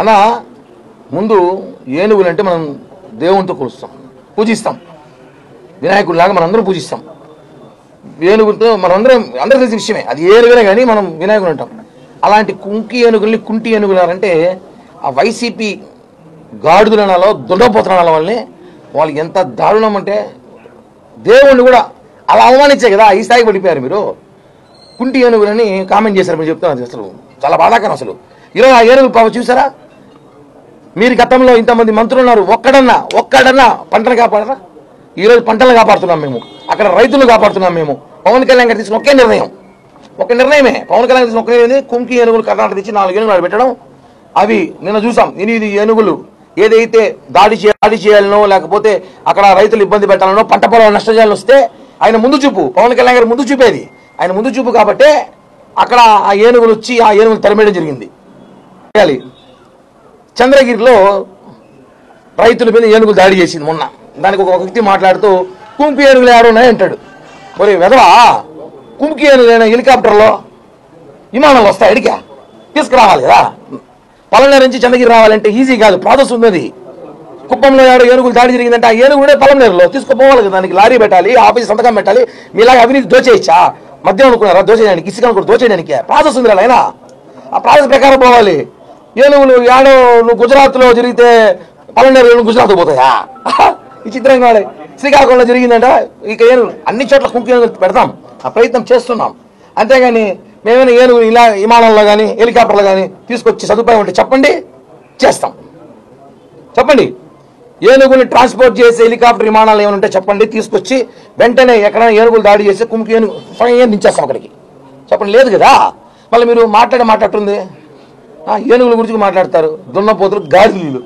అలా ముందు ఏనుగులు అంటే మనం దేవునితో కొలుస్తాం, పూజిస్తాం. వినాయకుడిలాగా మనందరం పూజిస్తాం. ఏనుగులతో అందరూ తెలిసిన విషయమే, అది ఏనుగునే కానీ మనం వినాయకుడు అంటాం. అలాంటి కుంకి ఏనుగుల్ని కుంటి ఏనుగులారంటే ఆ వైసీపీ గాడుదలనాలో దుండపోతనాల వల్లనే వాళ్ళు ఎంత దారుణం అంటే దేవుణ్ణి కూడా అలా అవమానించే కదా ఈ స్థాయికి పడిపోయారు. మీరు కుంటి ఏనుగులని కామెంట్ చేశారు, మీరు చెప్తున్నారు. అసలు చాలా బాధాకరం. అసలు ఈరోజు ఆ ఏనుగులు పాపం చూసారా? మీరు గతంలో ఇంతమంది మంత్రులు ఉన్నారు, ఒక్కడన్నా పంటను కాపాడరా? ఈరోజు పంటలు కాపాడుతున్నాం మేము, అక్కడ రైతులు కాపాడుతున్నాం మేము. పవన్ కళ్యాణ్ గారు తీసుకున్న ఒక నిర్ణయమే పవన్ కళ్యాణ్ తీసుకున్న ఒక నిర్ణయం, కుంకి ఏనుగులు కర్ణాటక తెచ్చి 4 ఏనుగులు పెట్టడం. అవి నిన్న చూసాం. 8 ఏనుగులు ఏదైతే దాడి చేయాలనో లేకపోతే అక్కడ రైతులు ఇబ్బంది పెట్టాలనో పంట పొలాలు నష్టం చేయాలని వస్తే ఆయన ముందు చూపు, పవన్ కళ్యాణ్ గారు ముందు చూపేది ఆయన ముందు చూపు కాబట్టి అక్కడ ఆ ఏనుగులు వచ్చి ఆ ఏనుగులు తరిమేయడం జరిగింది. చంద్రగిరిలో రైతుల మీద ఏనుగులు దాడి చేసింది మొన్న. దానికి ఒక వ్యక్తి మాట్లాడుతూ కుంకి ఏనుగులు ఏడున్నాయి అంటాడు. మరి వెదవా, కుంకి ఏనుగులైన హెలికాప్టర్లో విమానాలు వస్తాయి, అడిగా తీసుకురావాలి కదా. పలమనేరు నుంచి చంద్రగిరి రావాలంటే ఈజీ కాదు, ప్రాసెస్ ఉన్నది. కుప్పంలో ఏనుగులు దాడి జరిగిందంటే ఆ ఏనుగునే పలమనేరులో తీసుకుపోవాలి కదా, దానికి లారీ పెట్టాలి, ఆఫీస్ సంతకం పెట్టాలి. మీలాగా అవినీతి దోచేయచ్చా? మద్యం అనుకున్నారా దోచేయడానికి? ఇసుక అనుకుని దోచేయడానికి ప్రాసెస్ ఉంది కదా. అయినా ఆ ప్రాసెస్ ప్రకారం పోవాలి. ఏనుగులు ఏడో నువ్వు గుజరాత్లో జరిగితే పలమనేరు ఏనుగు గుజరాత్ పోతాయా? ఈ చిత్రంగా శ్రీకాకుళంలో జరిగిందంట. ఇక ఏనుగులు అన్ని చోట్ల కుంకి ఏనుగులు పెడతాం, ఆ ప్రయత్నం చేస్తున్నాం. అంతేగాని మేమైనా ఏనుగులు ఇలా విమానంలో కానీ హెలికాప్టర్లో కానీ తీసుకొచ్చి సదుపాయం ఉంటే చెప్పండి, చేస్తాం. చెప్పండి, ఏనుగుని ట్రాన్స్పోర్ట్ చేసే హెలికాప్టర్ విమానాలు ఏమైనా ఉంటే చెప్పండి, తీసుకొచ్చి వెంటనే ఎక్కడైనా ఏనుగులు దాడి చేస్తే కుంకి ఏనుగు స్వయం దించేస్తాం అక్కడికి. చెప్పండి, లేదు కదా. మళ్ళీ మీరు మాట్లాడుతుంది ఏనుగుల గురించి మాట్లాడతారు, దున్నపోతులు గాడిదలు.